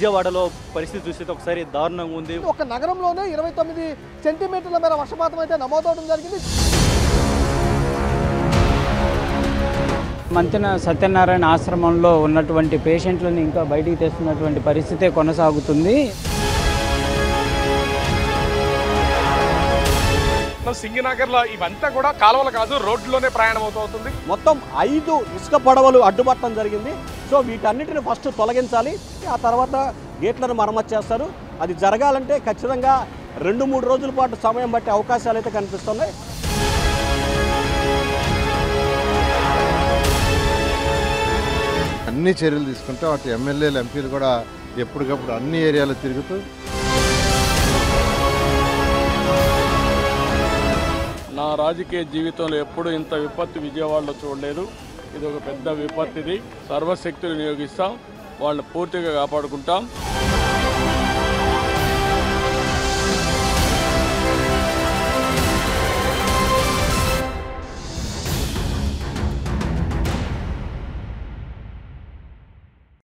విజయవాడలో పరిస్థితి చూస్తే ఒకసారి దారుణంగా ఉంది. ఒక నగరంలోనే 29 సెంటీమీటర్ల మేర వర్షపాతం అయితే నమోదవడం జరిగింది. మంతెన సత్యనారాయణ ఆశ్రమంలో ఉన్నటువంటి పేషెంట్లను ఇంకా బయటికి తెస్తున్నటువంటి పరిస్థితే కొనసాగుతుంది. సింగనగర్లో ఇవంతా కూడా కాలువలు కాదు, రోడ్లోనే ప్రయాణం అవుతుంది. మొత్తం 5 ఇసుక పడవలు అడ్డుపట్టడం జరిగింది. సో వీటన్నిటిని ఫస్ట్ తొలగించాలి, ఆ తర్వాత గేట్లను మరమ్మతు చేస్తారు. అది జరగాలంటే ఖచ్చితంగా 2-3 రోజుల పాటు సమయం బట్టే అవకాశాలు అయితే కనిపిస్తున్నాయి. అన్ని చర్యలు తీసుకుంటే అటు ఎమ్మెల్యేలు ఎంపీలు కూడా ఎప్పటికప్పుడు అన్ని ఏరియాలో తిరుగుతూ నా రాజకీయ జీవితంలో ఎప్పుడు ఇంత విపత్తు విజయవాడలో చూడలేదు. ఇది ఒక పెద్ద విపత్తిది. సర్వశక్తులు వినియోగిస్తాం, వాళ్ళని పూర్తిగా కాపాడుకుంటాం.